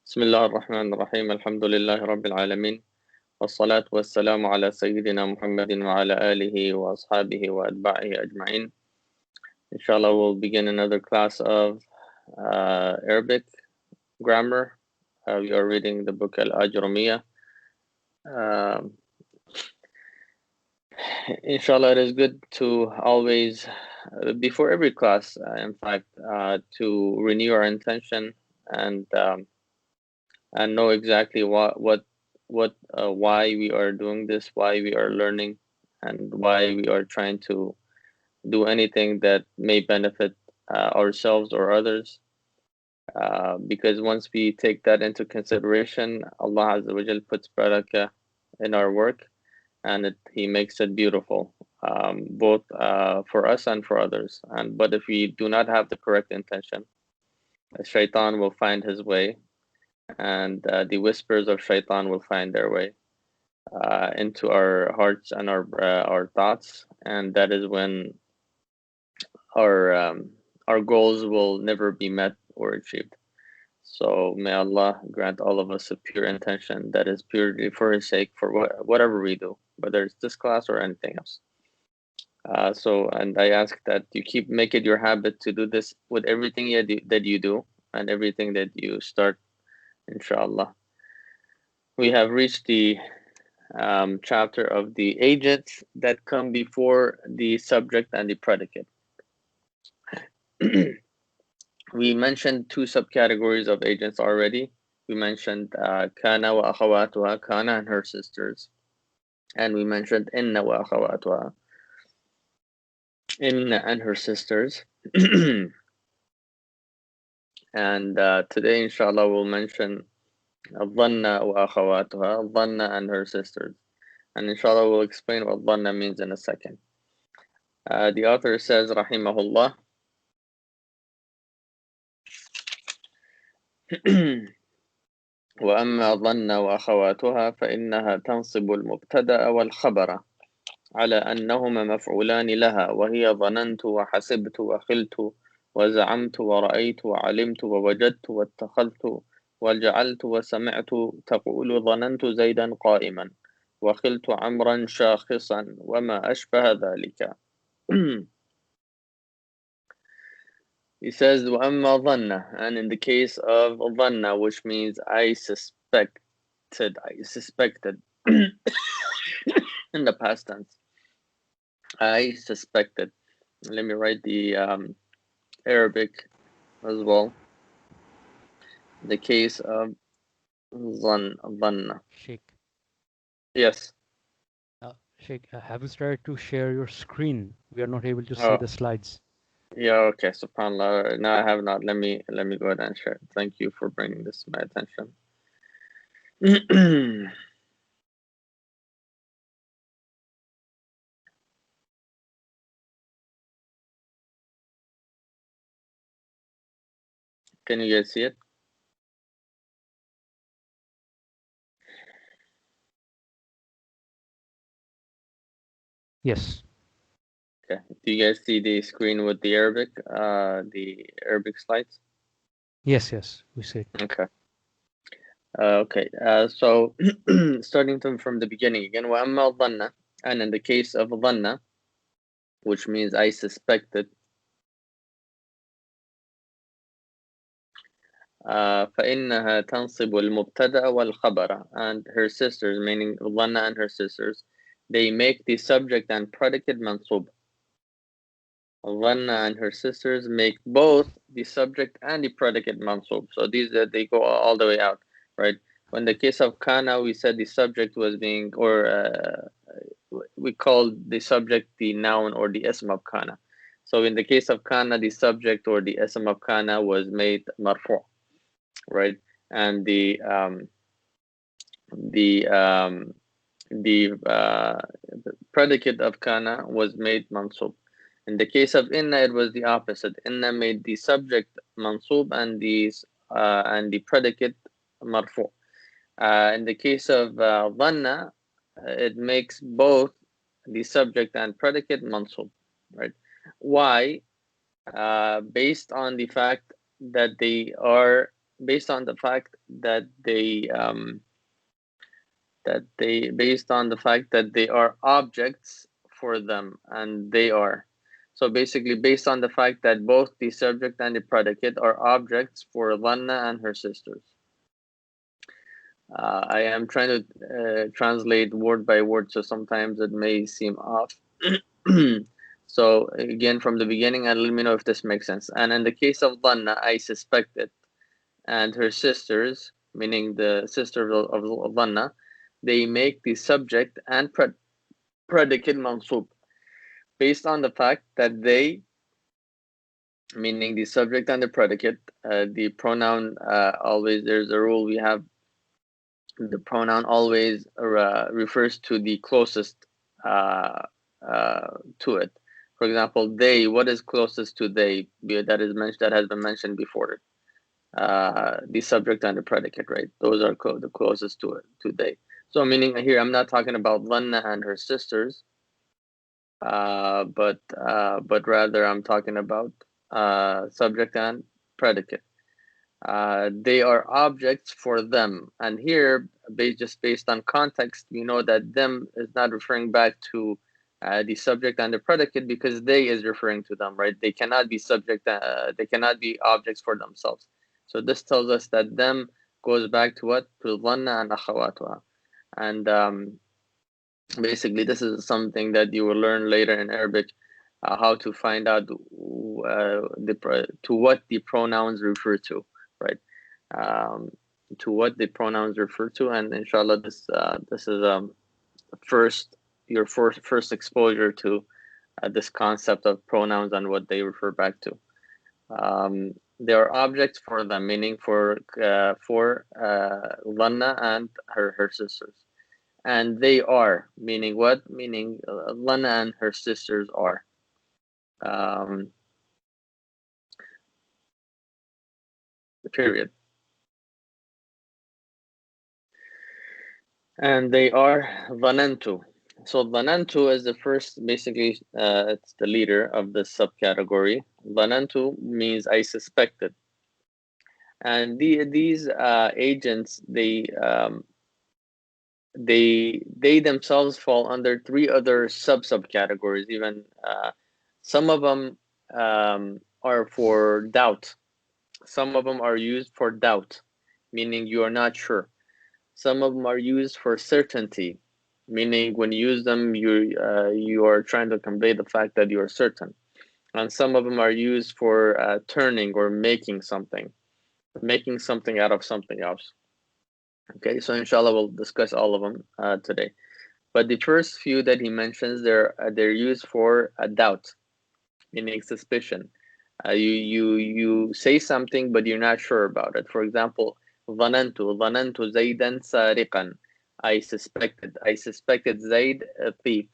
بسم الله الرحمن الرحيم الحمد لله رب العالمين والصلاة والسلام على سيدنا محمد وعلى آله وأصحابه وأتباعه أجمعين. Inshallah, we'll begin another class of Arabic grammar. We are reading the book Al-Ajirromyya. Inshallah, it is good to always, before every class, in fact, to renew our intention and know exactly why we are doing this, why we are learning, and why we are trying to do anything that may benefit ourselves or others. Because once we take that into consideration, Allah Azza wa Jal puts baraka in our work, and He makes it beautiful, both for us and for others. But if we do not have the correct intention, Shaitan will find his way, and the whispers of Shaitan will find their way into our hearts and our thoughts, and that is when our goals will never be met or achieved. So may Allah grant all of us a pure intention that is purely for His sake, for whatever we do, whether it's this class or anything else. And I ask that you make it your habit to do this with everything that you do and everything that you start, inshallah. We have reached the chapter of the agents that come before the subject and the predicate. We mentioned two subcategories of agents already. We mentioned kana wa akhawatuha, kana and her sisters, and we mentioned inna wa akhawatuha, inna and her sisters. And today, inshallah, we'll mention dhanna wa akhawatuha, dhanna and her sisters. And inshallah, we'll explain what dhanna means in a second. The author says, rahimahullah, وأما ظن وأخواتها فإنها تنصب المبتدأ والخبر على أنهما مفعولان لها، وهي ظننت وحسبت وخلت وزعمت ورأيت وعلمت ووجدت واتخذت وجعلت وسمعت. تقول ظننت زيدا قائما وخلت عمرا شاخصا وما أشبه ذلك. He says, وَأَمَّا ظَنَّ, and in the case of ظَنَّ, which means I suspected in the past tense. I suspected. Let me write the Arabic as well. The case of ظَنَّ. Sheikh. Yes. Sheikh, have you started to share your screen? We are not able to see the slides. Yeah, okay, subhanAllah. No, I have not. Let me go ahead and share. Thank you for bringing this to my attention. Can you guys see it? Yes. Okay. Do you guys see the screen with the Arabic slides? Yes, we see it. Okay. Okay. So starting from the beginning again, وَأَمَّا ظَنَّ, and in the case of ظَنَّ, which means I suspected, فإنها تنصب المبتدأ والخبر, and her sisters, meaning ظَنَّ and her sisters, they make the subject and predicate mansub. Dhanna and her sisters make both the subject and the predicate mansub. So these they go all the way out, right? When the case of kana, we said the subject was being, or we called the subject the noun or the ism of kana. So in the case of kana, the subject or the ism of kana was made marfu', right? And the predicate of kana was made mansub. In the case of inna, it was the opposite. Inna made the subject mansub and the predicate marfu'. In the case of dhanna, it makes both the subject and predicate mansub, right? Why? Based on the fact that they are based on the fact that based on the fact that they are objects for them, and they are. So basically, based on the fact that both the subject and the predicate are objects for Dhanna and her sisters. I am trying to translate word by word, so sometimes it may seem off. So again, from the beginning, and let me know if this makes sense. And in the case of Dhanna, I suspected, and her sisters, meaning the sister of Dhanna, they make the subject and predicate mansub, based on the fact that they, meaning the subject and the predicate, the pronoun, always, there's a rule we have, the pronoun always refers to the closest to it. For example, they, what is closest to they? That is mentioned, that has been mentioned before. The subject and the predicate, right? Those are the closest to it, to they. So meaning here, I'm not talking about Dhanna and her sisters, but rather I'm talking about subject and predicate. They are objects for them, and here, just based on context, we know that them is not referring back to the subject and the predicate, because they is referring to them, right? They cannot be subject, they cannot be objects for themselves. So this tells us that them goes back to what? To Dhanna and Akhawatuha. And basically, this is something that you will learn later in Arabic, how to find out to what the pronouns refer to, right? To what the pronouns refer to, and inshallah, this is your first exposure to this concept of pronouns and what they refer back to. They are objects for them, meaning for Dhanna and her sisters. And they are, meaning what? Meaning Dhanna and her sisters are. Period. And they are Dhanantu. So Dhanantu is the first, basically, it's the leader of this subcategory. Dhanantu means I suspected. And these agents, they themselves fall under three other subcategories. Even some of them are for doubt. Some of them are used for doubt, meaning you are not sure. Some of them are used for certainty, meaning when you use them, you are trying to convey the fact that you are certain. And some of them are used for turning or making something out of something else. Okay, so inshallah we'll discuss all of them today. But the first few that he mentions, they're used for a doubt, meaning suspicion. You say something, but you're not sure about it. For example, ظننت زيدا سارقا. I suspected Zaid a thief.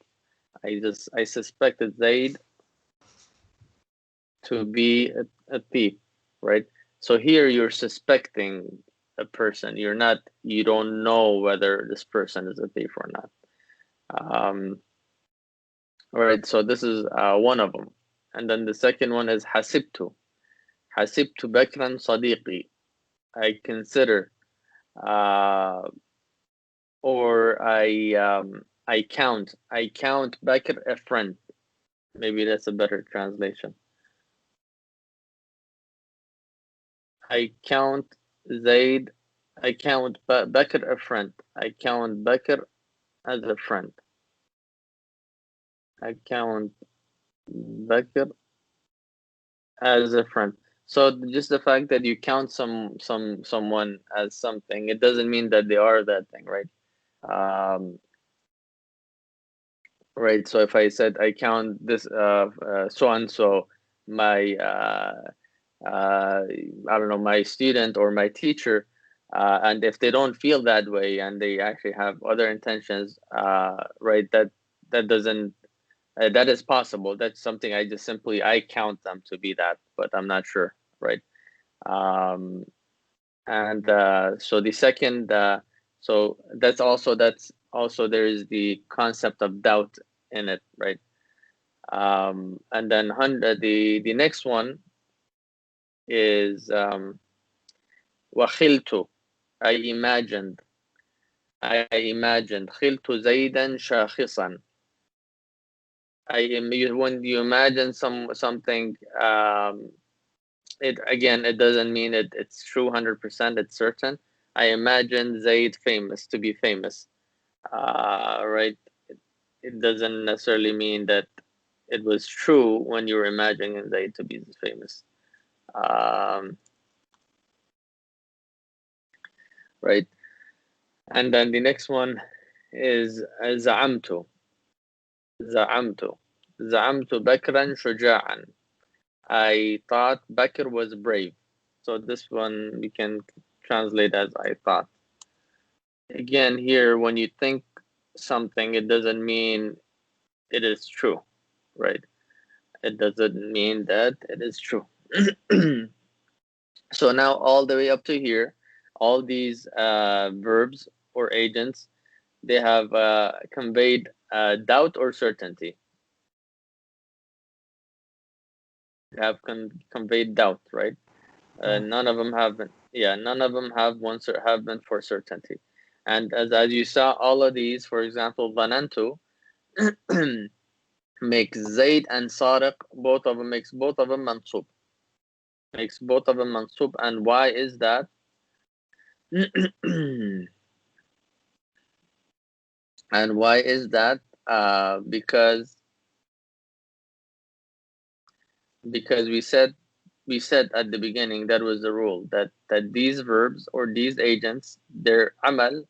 I suspected Zaid to be a thief, right? So here you're suspecting a person. You don't know whether this person is a thief or not. All right, so this is one of them. And then the second one is حسبت بكرا صديقي. I consider, or I count Bakr a friend. Maybe that's a better translation. I count Zaid. I count Bakr a friend. I count Bakr as a friend. I count Bakr as a friend. So just the fact that you count someone as something, it doesn't mean that they are that thing, right? Right. So if I said I count this so and so, my I don't know, my student or my teacher, and if they don't feel that way and they actually have other intentions, right? That doesn't that is possible. That's something I count them to be that, but I'm not sure, right? And so the second, so that's also there is the concept of doubt in it, right? And then the next one is وخلت, I imagined. I imagined. خلت زيدا شاخصا. When you imagine something, it doesn't mean it's true 100%. It's certain. I imagined Zayd famous, to be famous. Right? It doesn't necessarily mean that it was true when you were imagining Zayd to be famous. Right? And then the next one is زعمت. زعمت. زعمت بكرا شجاعا. I thought Bakr was brave. So this one we can translate as I thought. Again, here, when you think something, it doesn't mean it is true, right? It doesn't mean that it is true. So now all the way up to here, all these verbs or agents, they have conveyed doubt or certainty. They have conveyed doubt, right? None of them have been. Yeah, none of them have been for certainty. And as you saw, all of these, for example, ظننت makes Zayd and Sadiq, both of them mansub. Makes both of them mansub. And why is that? And why is that? Because we said at the beginning, that was the rule, that these verbs or these agents, their amal,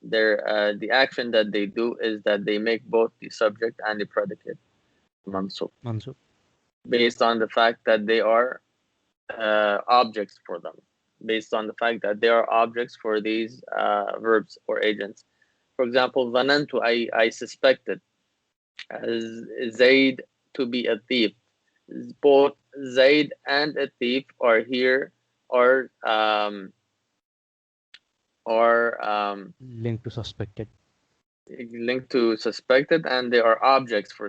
the action that they do is that they make both the subject and the predicate mansub, Mansub. based on the fact that they are objects for them, based on the fact that they are objects for these verbs or agents. For example, ظننت, I suspected Zayd to be a thief. Both Zayd and a thief are here, are Linked to suspected. linked to suspected, and they are objects for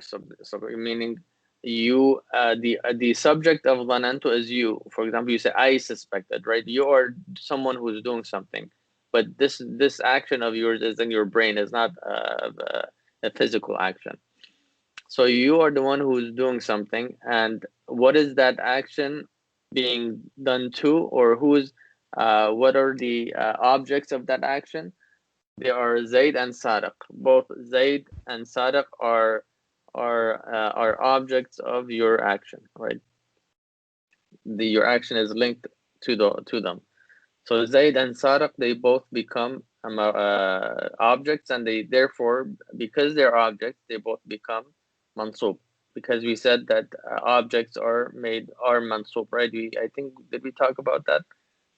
meaning you, the subject of dhanantu is you. For example, you say I suspected, right? You are someone who's doing something, but this action of yours is in your brain, is not a physical action. So you are the one who's doing something, and what is that action being done to, or who's what are the objects of that action? They are Zayd and Sadiq. Both Zayd and Sadiq are objects of your action, right? Your action is linked to them. So Zayd and Sadiq, they both become objects, and they therefore, because they're objects, they both become mansub. Because we said that objects are mansub, right? I think, did we talk about that?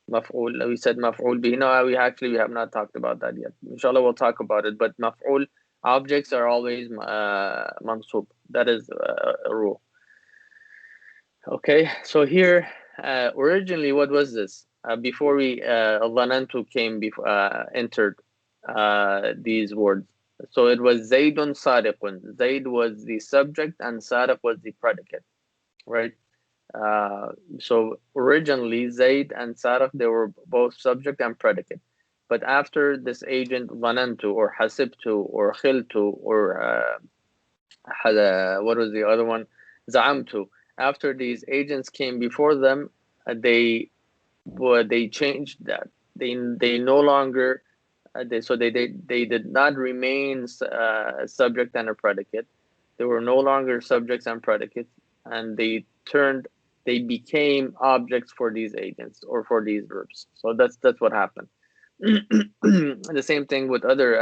Maf'ul. We said maf'ul bihi. No, we have not talked about that yet. Inshallah, we'll talk about it. But maf'ul, objects are always mansub. That is a rule. Okay, so here, originally, what was this? Before we Dhanantu entered these words. So it was Zaydun Sadiqun. Zayd was the subject and Sadiq was the predicate, right? So originally, Zayd and Sadiq, they were both subject and predicate. But after this agent, Dhanantu or Hasibtu or Khiltu or what was the other one? Za'amtu. After these agents came before them, they changed that. They no longer they did not remain subject and a predicate. They were no longer subjects and predicates, and they became objects for these agents or for these verbs. So that's what happened. The same thing with other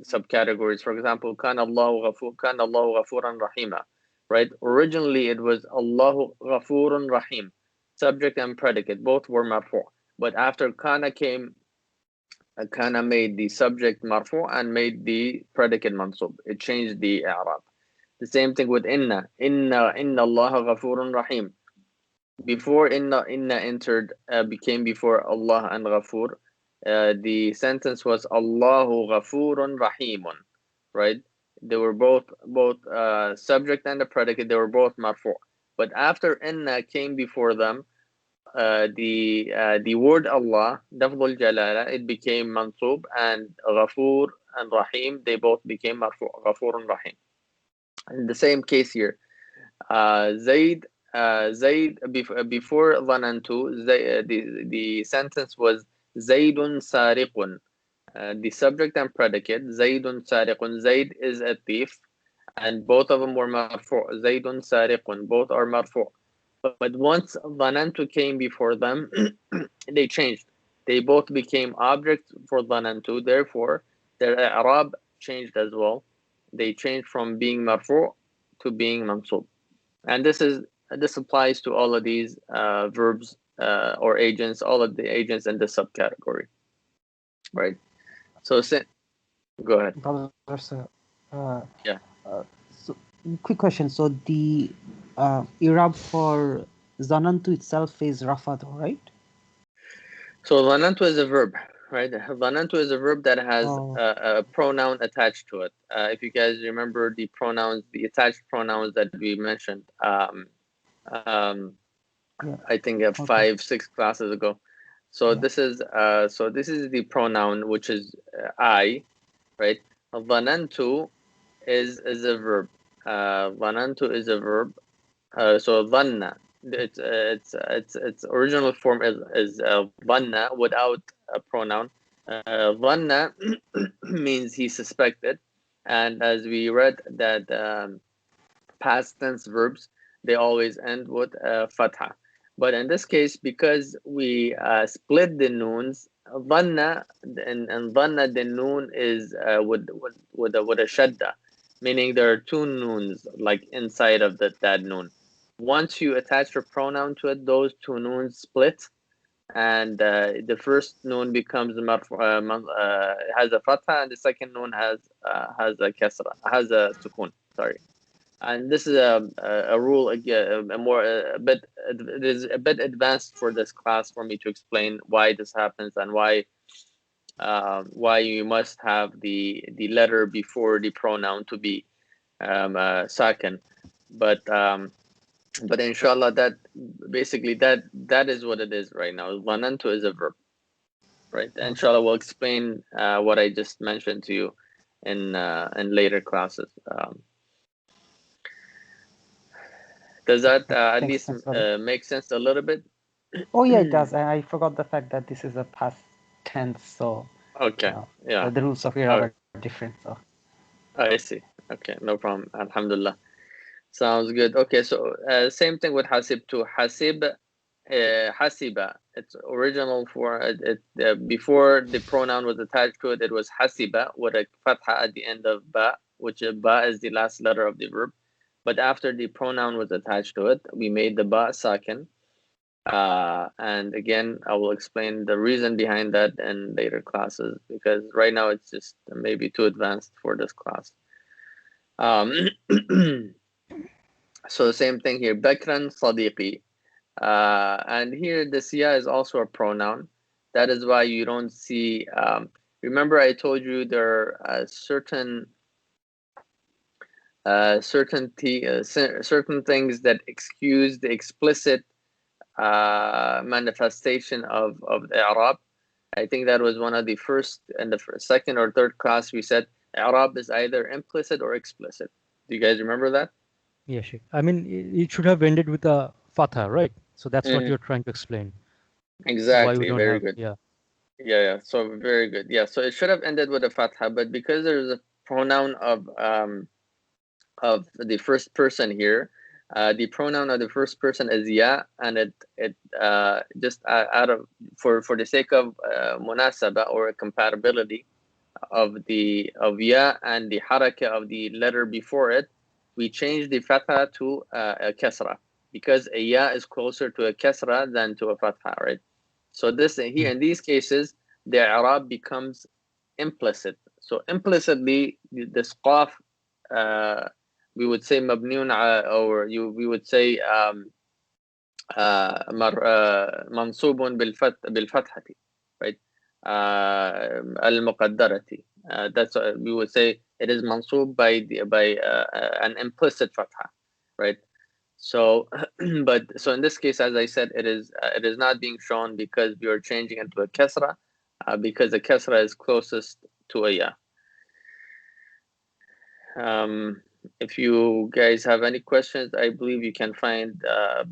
subcategories. For example, kana Allahu ghafuran rahima, right? Originally it was Allahu ghafurun rahim, subject and predicate, both were marfu. But after kana came, kana made the subject marfu and made the predicate mansub. It changed the i'rab. The same thing with inna Allaha ghafurun rahim. Before inna entered, became before Allah and ghafur, the sentence was Allahu ghafurun rahimun, right? They were both subject and the predicate. They were both marfu. But after inna came before them, the word Allah, Lafzul Jalala, it became mansub, and Ghafoor and Rahim, they both became marfu, Ghafoor and Rahim. In the same case here, Zayd, before Dhanantu, the sentence was Zaydun Sariqun. The subject and predicate, Zaydun Sariqun. Zayd is a thief, and both of them were marfu. Zaydun Sariqun, both are marfu. But once Dhanantu came before them, they changed. They both became objects for Dhanantu. Therefore, their i'rab changed as well. They changed from being marfu to being mansub. And this applies to all of these verbs or agents, all of the agents in the subcategory, right? So, go ahead. Brother, sir. Yeah. So, quick question. So the i'rab for zanantu itself is rafa, though, right? So dhanantu is a verb, right? Dhanantu is a verb that has a pronoun attached to it. If you guys remember the pronouns, the attached pronouns that we mentioned, I think 5-6 classes ago. So this is the pronoun, which is I, right? Dhanantu is a verb. Dhanantu is a verb. So dhanna, its original form is dhanna without a pronoun. Dhanna means he suspected, and as we read that past tense verbs, they always end with fatha. But in this case, because we split the noons, dhanna and dhanna, the noon is with a shadda, meaning there are two noons like inside of that noon. Once you attach your pronoun to it, those two noons split, and the first noon becomes has a fatha, and the second noon has a kasra, has a sukun. Sorry. And this is a rule, again, it is a bit advanced for this class for me to explain why this happens and why you must have the letter before the pronoun to be sakin. But inshallah, that basically that is what it is right now. Dhanantu is a verb, right? Inshallah, we'll explain what I just mentioned to you in later classes. Does that at least make sense a little bit? Oh yeah, it does. I forgot the fact that this is a past tense, so okay, yeah, the rules of i'rab are different. So I see. Okay, no problem. Alhamdulillah. Sounds good. Okay, so same thing with hasib too. Hasiba. Its original for before the pronoun was attached to it, it was hasiba with a fatha at the end of ba, which ba is the last letter of the verb. But after the pronoun was attached to it, we made the ba sakin. And again, I will explain the reason behind that in later classes, because right now it's just maybe too advanced for this class. So the same thing here, Bakran Sadiqi. And here the siya is also a pronoun. That is why you don't see, remember I told you there are certain things that excuse the explicit manifestation of the i'rab. I think that was one of the first, and the second or third class we said i'rab is either implicit or explicit. Do you guys remember that? Yeah, Sheikh. I mean, it should have ended with a fatha, right? So that's what you're trying to explain. Exactly. Why we don't Very have, good. yeah. Yeah. So very good. Yeah. So it should have ended with a fatha, but because there's a pronoun of the first person here, the pronoun of the first person is ya, and it just out of for the sake of munasaba or compatibility of ya and the haraka of the letter before it, we change the fatha to a kasra, because a ya is closer to a kasra than to a fatha, right? So this here in these cases, the i'rab becomes implicit. So implicitly, this qaf, we would say mabniun, or we would say mansubun bil fathati, right? Al-muqaddarati. That's we would say it is mansub by an implicit fatha, right? So, but so in this case, as I said, it is not being shown because we are changing it to a kasra, because the kasra is closest to a ya. If you guys have any questions, I believe you can find a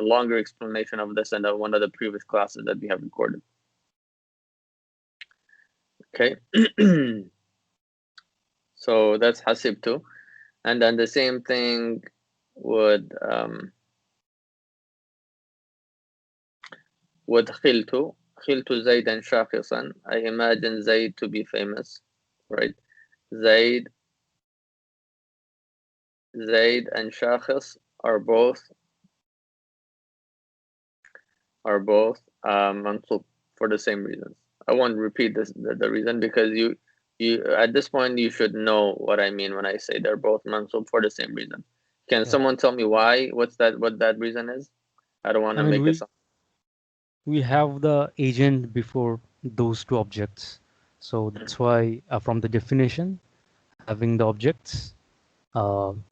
longer explanation of this in one of the previous classes that we have recorded. Okay. So that's hasibtu, and then the same thing with khiltu Zaydan shakhisan. I imagine Zayd to be famous, right? Zayd and shakhis are both mansub for the same reasons. I won't repeat the reason, because you at this point you should know what I mean when I say they're both mansub for the same reason. Can someone tell me why? What that reason is? I don't want to make it. We have the agent before those two objects, so that's why from the definition, having the objects, having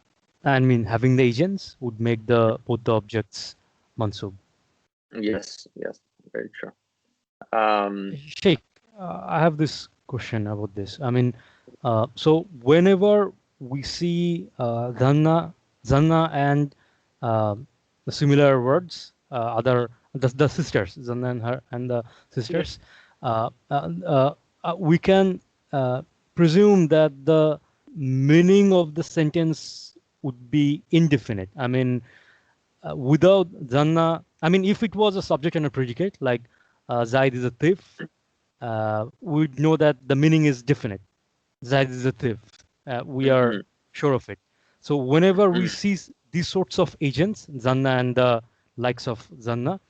the agents would make both the objects mansub. Yes, very true. Sheikh, I have this question about this. So whenever we see dhanna and the similar words, the sisters, Zanna and her and the sisters, we can presume that the meaning of the sentence would be indefinite. Without Zanna, if it was a subject and a predicate, like Zaid is a thief, we'd know that the meaning is definite. Zaid is a thief. We are sure of it. So whenever we see these sorts of agents, Zanna and the likes of Zanna,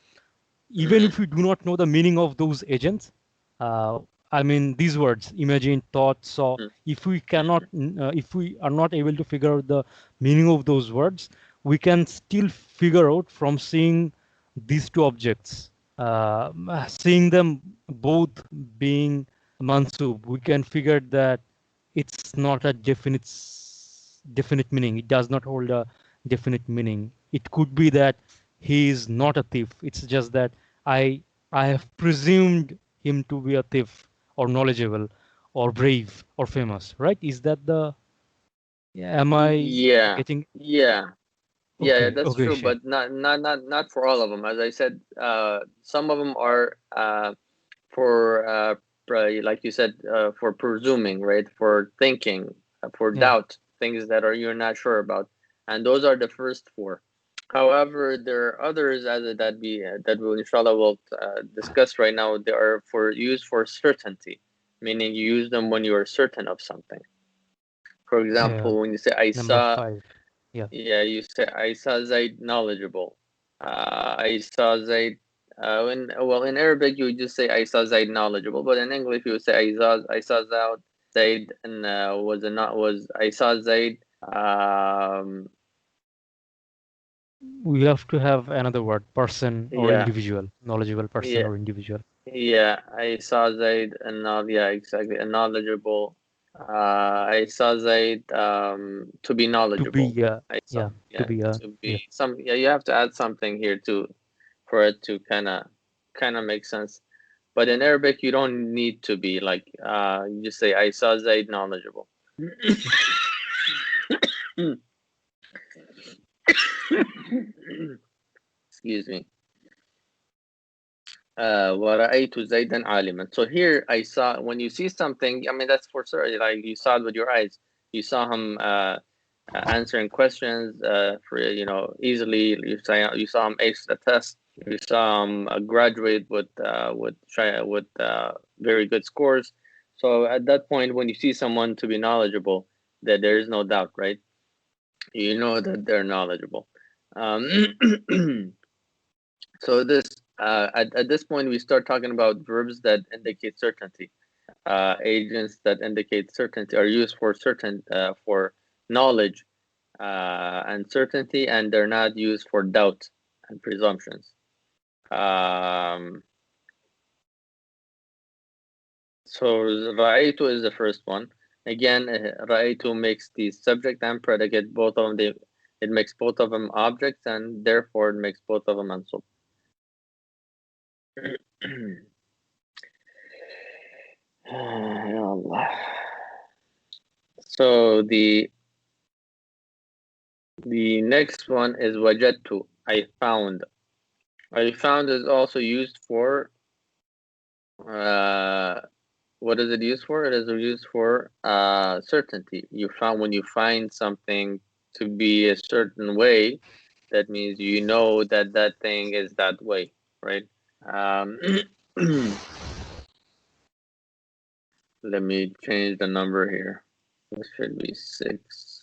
even if we do not know the meaning of those agents, these words, imagine, thought, saw, if we are not able to figure out the meaning of those words, we can still figure out from seeing these two objects, seeing them both being mansub, we can figure that it's not a definite meaning. It does not hold a definite meaning. It could be that he is not a thief. It's just that I have presumed him to be a thief or knowledgeable or brave or famous, right? Is that the? Yeah, am I getting? Yeah, that's true, Sheikh. but not for all of them. As I said, some of them are for like you said, for presuming, right? For thinking, for doubt, things that you're not sure about, and those are the first four. However, there are others that we inshallah will discuss right now. They are used for certainty, meaning you use them when you are certain of something. For example, when you say I saw, 5. you say I saw Zaid knowledgeable. I saw Zaid. In Arabic you would just say I saw Zaid knowledgeable, but in English you would say I saw Zaid, and I saw Zaid. We have to have another word, person or individual, knowledgeable person or individual. Yeah, I saw Zaid and exactly, a knowledgeable. I saw Zaid to be knowledgeable. To be some. Yeah, you have to add something here for it to kind of make sense. But in Arabic, you don't need to be like. You just say I saw Zaid knowledgeable. Excuse me. وَرَأَيْتُ زَيْدًا عَالِمًا. So here I saw, when you see something, that's for sure, like you saw it with your eyes. You saw him answering questions easily. You saw him ace the test. You saw him graduate with very good scores. So at that point, when you see someone to be knowledgeable, that there is no doubt, right? You know that they're knowledgeable. So at this point, we start talking about verbs that indicate certainty. Agents that indicate certainty are used for knowledge and certainty, and they're not used for doubt and presumptions. So Ra'aytu is the first one. Again, Ra'aytu makes the subject and predicate, both of them It makes both of them objects, and therefore it makes both of them mansub. Ya Allah. So the next one is wajadtu. I found. I found is also used for what is it used for? It is used for certainty. You found, when you find something to be a certain way, that means you know that that thing is that way, right? Let me change the number here. This should be 6.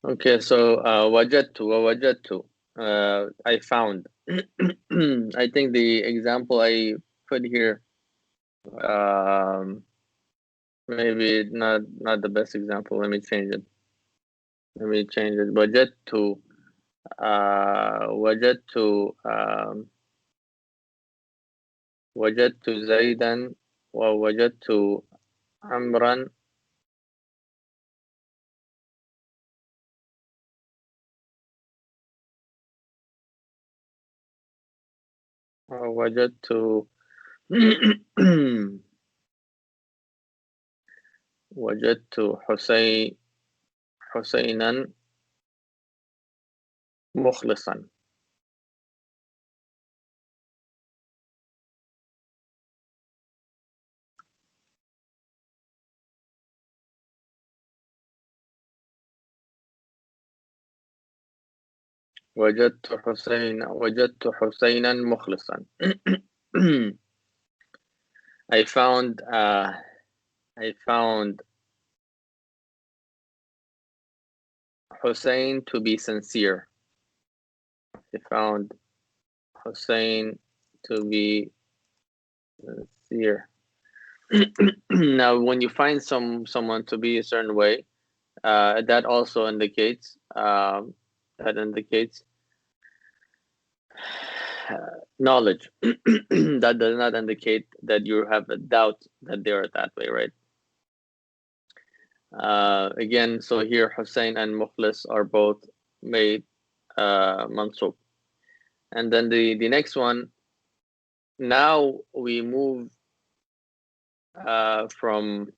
Okay, so wajadtu, I found. I think the example I put here, maybe not the best example. Let me change it. Wajadtu, wajadtu Zaidan wa wajadtu Amran. وجدت وجدت حسينا مخلصا. وجدت حسينا مخلصا. I found Hussein to be sincere. I found Hussein to be sincere. Now, when you find someone to be a certain way, that also indicates knowledge. That does not indicate that you have a doubt that they are that way, right? Again, so here Hussein and Mukhlis are both made mansub. And then the next one, now we move from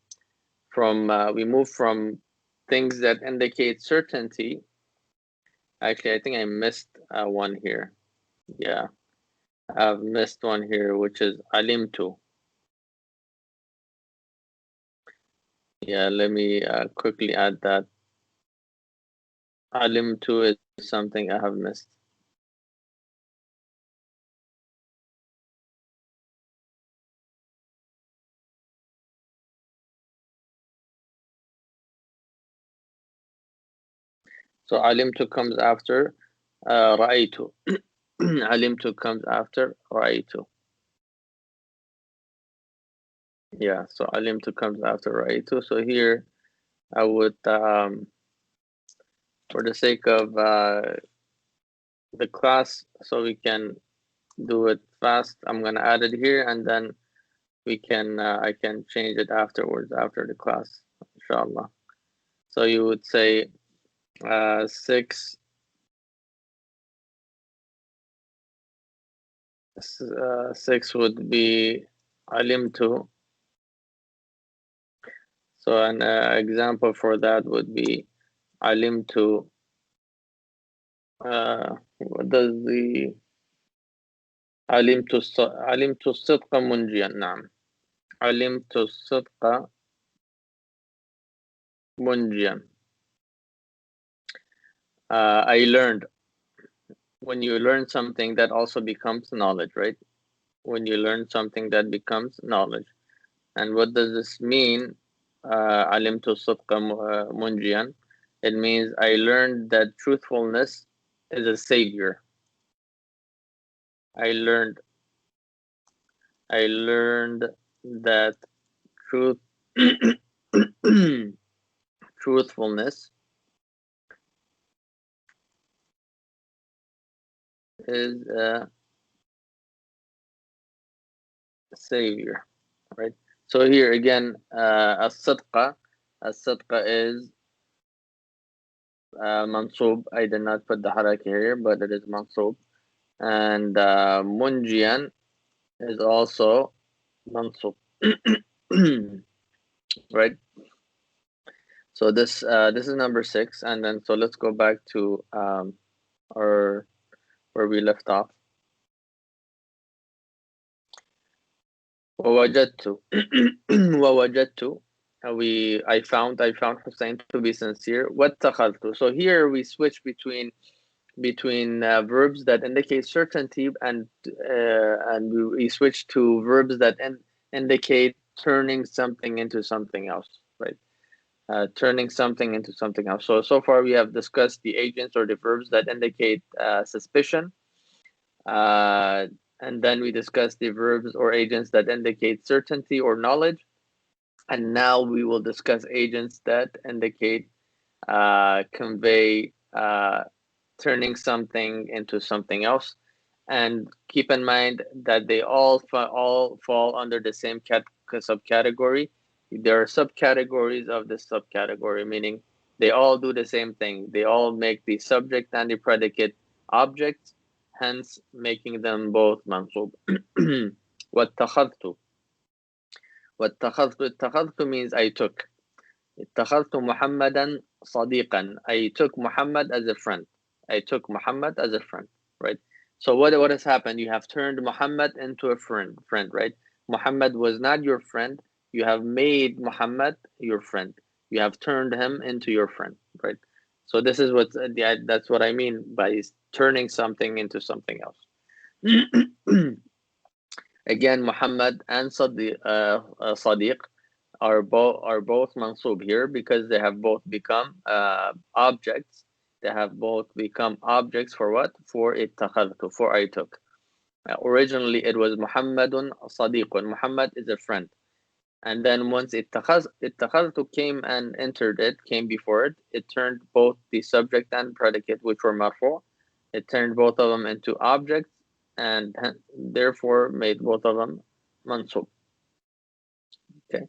things that indicate certainty. Actually, I think I missed one here. Yeah, I've missed one here, which is alimtu. Yeah, let me quickly add that. Alimtu is something I have missed. So alimtu comes after ra'aytu. Alimtu comes after ra'aytu. Yeah, so alimtu comes after ra'aytu. So here I would, for the sake of the class, so we can do it fast, I'm gonna add it here, and then we can I can change it afterwards after the class, inshallah. So you would say 6 6 would be alimtu. So an example for that would be alimtu. What does the alimtu الصدق منجيا. نعم. علمت الصدق منجيا. I learned. When you learn something, that also becomes knowledge, right? When you learn something, that becomes knowledge. And what does this mean? علمت الصدق منجيا. It means I learned that truthfulness is a savior. I learned that truth truthfulness is a savior, right? So here again, as-sidqa is mansub. I did not put the haraka here, but it is mansub. And munjian is also mansub. Right? So this is number 6, and then so let's go back to our where we left off. ووجدت ووجدت I found Hussein to be sincere. واتخذت. So here we switch between verbs that indicate certainty and we switch to verbs that indicate turning something into something else, right? Turning something into something else. So far we have discussed the agents or the verbs that indicate suspicion, and then we discussed the verbs or agents that indicate certainty or knowledge, and now we will discuss agents that indicate convey turning something into something else. And keep in mind that they all fall under the same subcategory. There are subcategories of this subcategory, meaning they all do the same thing. They all make the subject and the predicate objects, hence making them both mansub. واتخذت. اتخذت means I took. اتخذت محمدا صديقا. I took Muhammad as a friend. I took Muhammad as a friend, right? So what has happened? You have turned Muhammad into a friend, right? Muhammad was not your friend. You have made Muhammad your friend. You have turned him into your friend, right? So this is what that's what I mean by turning something into something else. Again, Muhammad and Sadiq are both mansub here because they have both become objects. They have both become objects for what? For ittakhadtu, for I took. Originally it was Muhammadun Sadiqun. Muhammad is a friend. And then once ittakhadtu came and entered it, came before it, it turned both the subject and predicate, which were marfu. It turned both of them into objects and therefore made both of them mansub. Okay.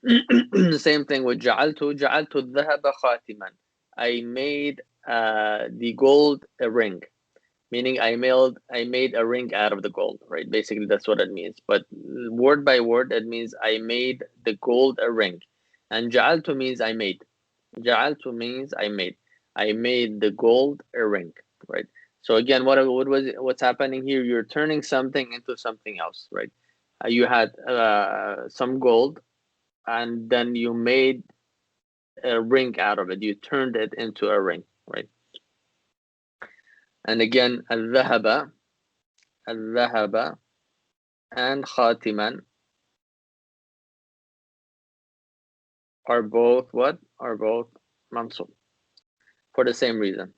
The same thing with جعلت الذهب خاتما. I made the gold a ring, meaning I made a ring out of the gold, right? Basically that's what it means, but word by word it means I made the gold a ring. And جعلت means I made. جعلت means I made the gold a ring, right? So again, what's happening here? You're turning something into something else, right? You had some gold, and then you made a ring out of it. You turned it into a ring, right? And again, al-dhahaba and khatiman are both what? Are both mansub for the same reason.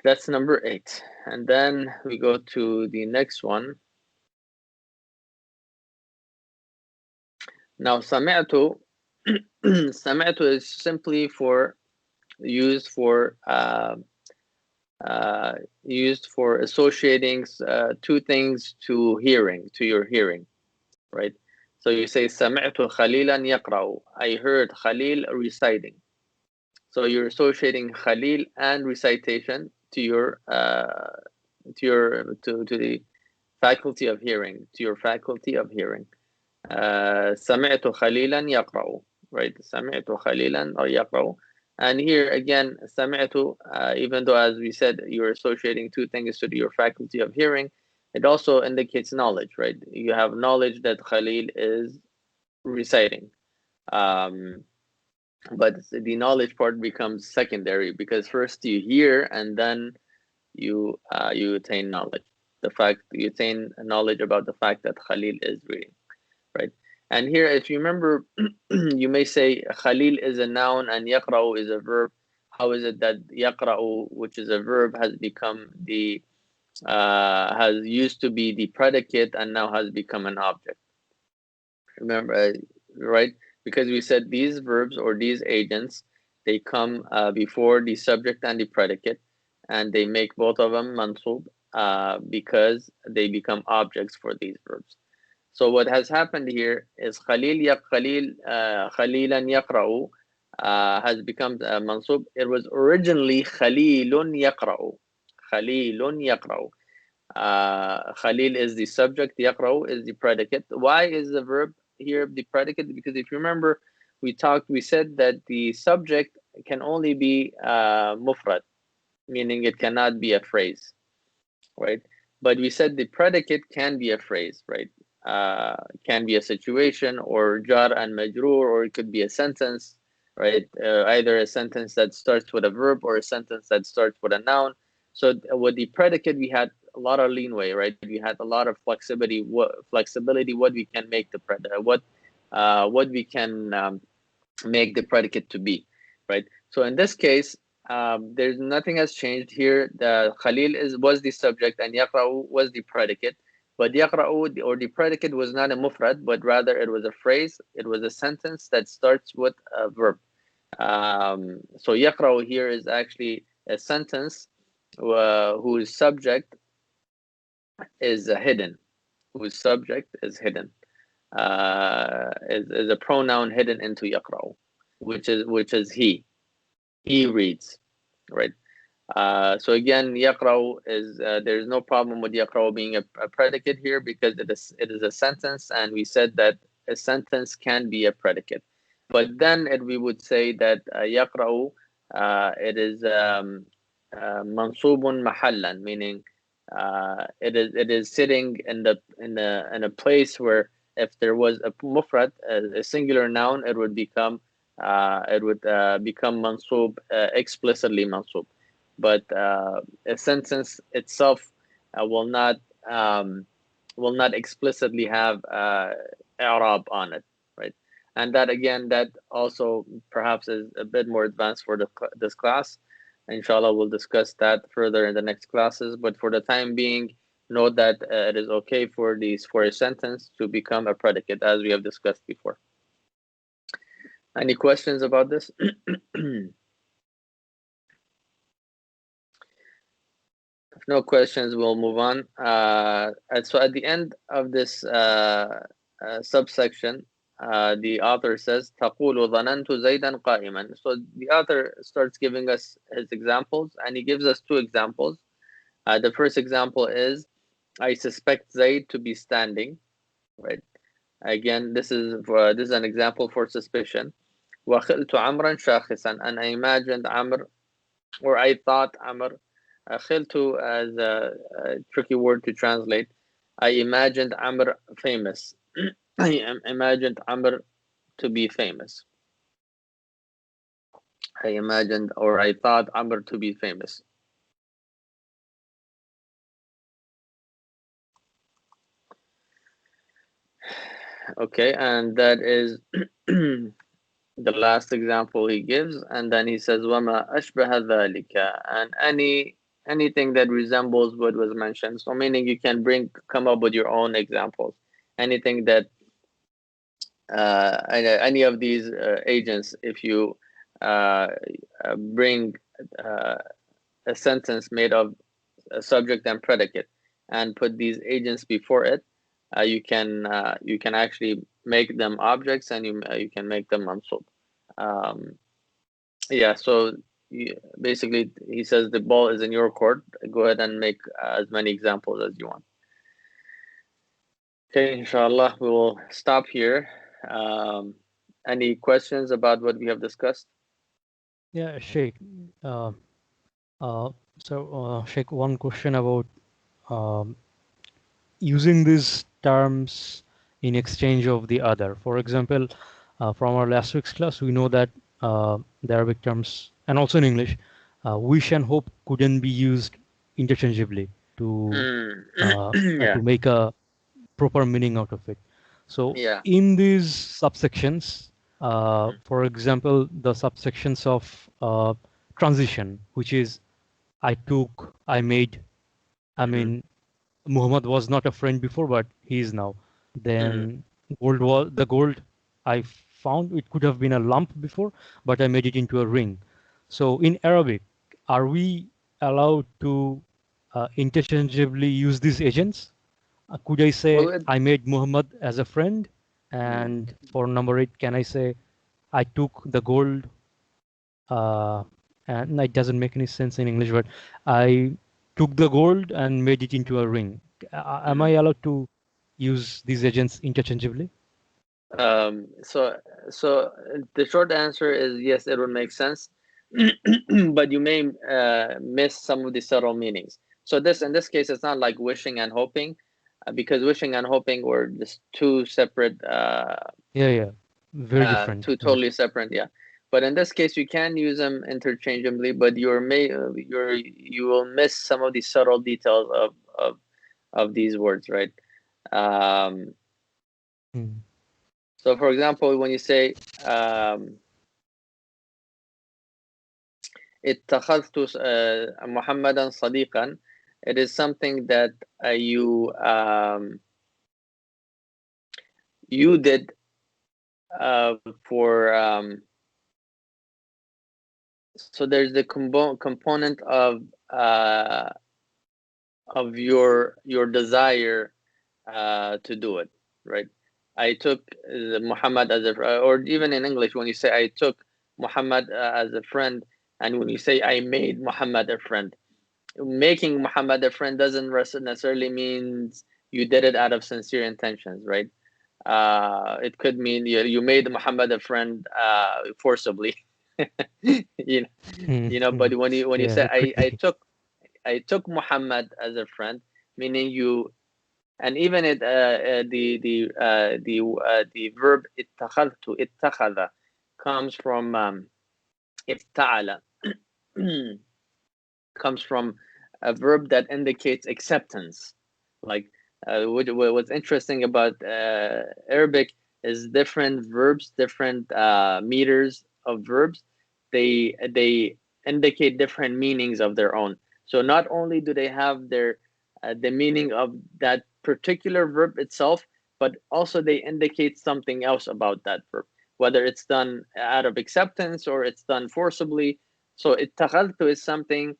That's number 8. And then we go to the next one. Now, sami'tu is simply used for associating two things to hearing, to your hearing, right? So you say sami'tu khalilan yaqra'u. I heard Khalil reciting. So you're associating Khalil and recitation to the faculty of hearing, to your faculty of hearing. سمعت خليلا يقرأ, right? سمعت خليلا or يقرأ. And here again, سمعت, even though as we said you're associating two things to your faculty of hearing, it also indicates knowledge, right? You have knowledge that Khalil is reciting, but the knowledge part becomes secondary because first you hear and then you attain knowledge. You attain knowledge about the fact that Khalil is reading, right? And here, if you remember, you may say Khalil is a noun and yaqra'u is a verb. How is it that yaqra'u, which is a verb, has become the has used to be the predicate and now has become an object? Remember, right? Because we said these verbs or these agents, they come before the subject and the predicate, and they make both of them mansub because they become objects for these verbs. So what has happened here is Khalilan yaqra'u has become mansub. It was originally Khalilun yaqra'u. Khalilun yaqra'u. Khalil is the subject, yaqra'u is the predicate. Why is the verb here the predicate? Because if you remember, we said that the subject can only be mufrad, meaning it cannot be a phrase, right? But we said the predicate can be a phrase, right? Can be a situation or jar and majroor, or it could be a sentence, right? Either a sentence that starts with a verb or a sentence that starts with a noun. So with the predicate, we had a lot of leeway, right? We had a lot of flexibility. What we can make the predicate, what we can make the predicate to be, right? So in this case, there's nothing has changed here. The Khalil was the subject and yaqra'u was the predicate, but yaqra'u or the predicate was not a mufrad, but rather it was a phrase. It was a sentence that starts with a verb. So yaqra'u here is actually a sentence whose subject is hidden. Whose subject is hidden. Is a pronoun hidden into yaqra'u, which is he. He reads, right? So again, yaqra'u is there's no problem with yaqra'u being a predicate here because it is a sentence, and we said that a sentence can be a predicate. But then we would say that yaqra'u it is mansubun mahallan, meaning it is sitting in a place where if there was a mufrad, a singular noun, it would become mansub, explicitly mansub. But a sentence itself will not explicitly have i'rab on it, right? And that again, that also perhaps is a bit more advanced for this class. Inshallah, we'll discuss that further in the next classes. But for the time being, note that it is okay for a sentence to become a predicate, as we have discussed before. Any questions about this? If no questions, we'll move on. So at the end of this subsection, the author says, تقول ظننت زيدا قائما. So the author starts giving us his examples, and he gives us two examples. The first example is, I suspect Zayd to be standing, right? Again, this is an example for suspicion. وخلت عمرا شاخصا, and I imagined Amr, or I thought Amr. خلت as a tricky word to translate. I imagined Amr famous. I imagined Amr to be famous. I imagined, or I thought Amr to be famous. Okay, and that is the last example he gives, and then he says وَمَا أَشْبَهَ ذَلِكَ, and anything that resembles what was mentioned. So meaning you can come up with your own examples. Anything that any of these agents, if you bring a sentence made of a subject and predicate and put these agents before it, you can actually make them objects, and you can make them mansub. Yeah, so basically he says the ball is in your court. Go ahead and make as many examples as you want. Okay, inshallah, we will stop here. Any questions about what we have discussed? Yeah, Sheikh. Sheikh, one question about using these terms in exchange of the other. For example, from our last week's class, we know that the Arabic terms, and also in English, wish and hope couldn't be used interchangeably to Yeah. to make a proper meaning out of it. So Yeah. in these subsections, for example, the subsections of transition, which is I took, I made, I Mm-hmm. mean, Muhammad was not a friend before, but he is now. Mm-hmm. Then gold was the gold I found. It could have been a lump before, but I made it into a ring. So in Arabic, are we allowed to interchangeably use these agents? Could I say Well, it, I made Muhammad as a friend? mm, And for number eight, can I say I took the gold? Uh, and it doesn't make any sense in English, but I took the gold and made it into a ring. Am I mm. allowed to use these agents interchangeably? So, the short answer is yes, it would make sense, but you may miss some of the subtle meanings. So this, in this case, it's not like wishing and hoping, because wishing and hoping were just two separate, Yeah, yeah, very different. two Yeah. totally separate, yeah. But in this case, you can use them interchangeably, but you will miss some of the subtle details of these words, right? Um, Mm. so, for example, when you say um, اتخذت محمدا صديقا, it is something that you did for so there's the component uh, of your desire to do it, right? I took Muhammad as a, or even in English, when you say I took Muhammad as a friend, and when you say I made Muhammad a friend, making Muhammad a friend doesn't necessarily means you did it out of sincere intentions, right? It could mean you made Muhammad a friend forcibly, you know, Mm, But mm. when you Yeah, say it could be. I took Muhammad as a friend, meaning you, and even the verb اتخذ comes from افتعل comes from a verb that indicates acceptance. Like what's interesting about Arabic is different verbs, different meters of verbs. They indicate different meanings of their own. So not only do they have their the meaning of that particular verb itself, but also they indicate something else about that verb, whether it's done out of acceptance or it's done forcibly. So اتخذت is something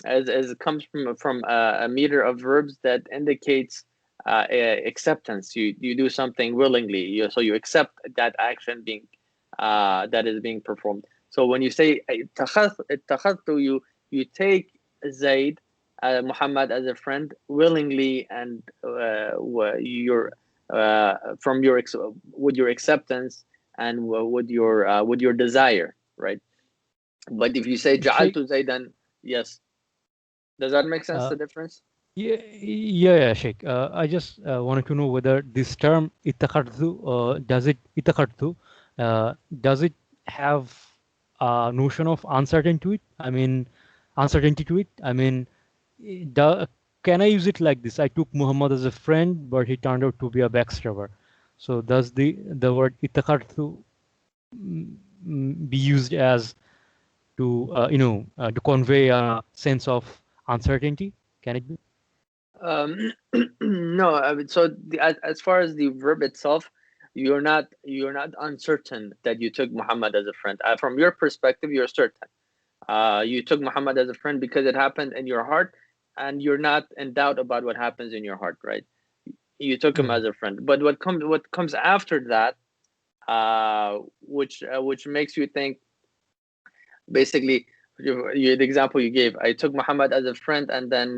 as it comes from a meter of verbs that indicates acceptance. You do something willingly, so you accept that action being that is being performed. So when you say اتخذت, you take Zaid Muhammad as a friend willingly, and your from your with your acceptance and with your desire, right? But if you say Sheikh, جعلت زيدا, yes. Does that make sense, uh, the difference? yeah, Sheikh. I just wanted to know whether this term itakartu, does it have a notion of uncertainty to it? I mean, uncertainty to it. I mean, do, can I use it like this? I took Muhammad as a friend, but he turned out to be a backstabber. So does the word itakartu be used as to to convey a sense of uncertainty? Can it be? No, I mean, so as far as the verb itself, you're not uncertain that you took Muhammad as a friend. From your perspective, you're certain. You took Muhammad as a friend because it happened in your heart, and you're not in doubt about what happens in your heart, right? You took him Mm. as a friend. But what comes after that, which makes you think, basically, the example you gave, I took Muhammad as a friend, and then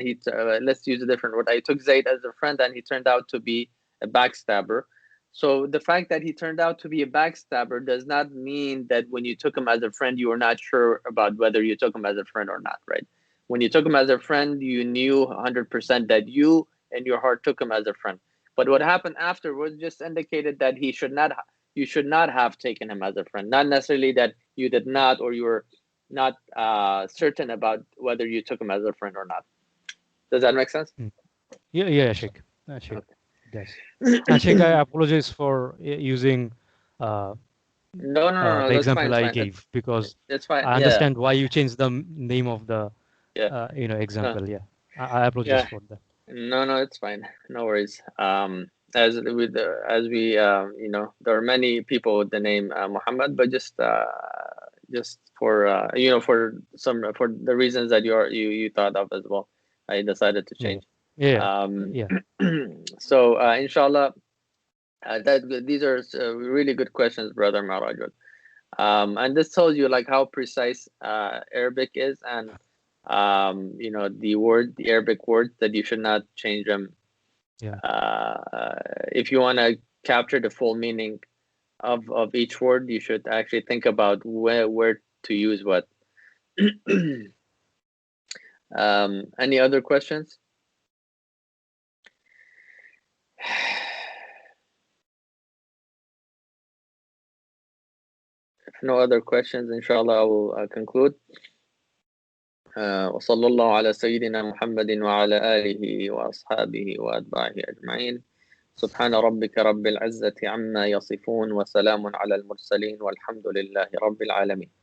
let's use a different word, I took Zaid as a friend, and he turned out to be a backstabber. So the fact that he turned out to be a backstabber does not mean that when you took him as a friend, you were not sure about whether you took him as a friend or not, right? When you took him as a friend, you knew 100% that you and your heart took him as a friend. But what happened afterwards just indicated that you should not have taken him as a friend, not necessarily that you did not, or you were not certain about whether you took him as a friend or not. Does that make sense? Mm. Yeah, yeah, Sheikh. Sheikh. Okay. Yes. And Sheikh, I apologize for using No, the that's fine. example It's I fine. gave, because It's fine. I Yeah, understand why you changed the name of the yeah, no, example. Yeah, I apologize yeah. for that. No, it's fine. No worries. As we there are many people with the name Muhammad, but just for for the reasons that you thought of as well, I decided to Yeah, change. yeah, Um, yeah, so inshallah, these are really good questions, brother Marajud. And this tells you like how precise Arabic is, and the Arabic words that you should not change them. yeah, If you want to capture the full meaning of each word, you should actually think about where to use what. Any other questions? If no other questions, inshallah, I will conclude. وصلى الله على سيدنا محمد وعلى آله وأصحابه وأتباعه أجمعين. سبحان ربك رب العزة عما يصفون وسلام على المرسلين والحمد لله رب العالمين.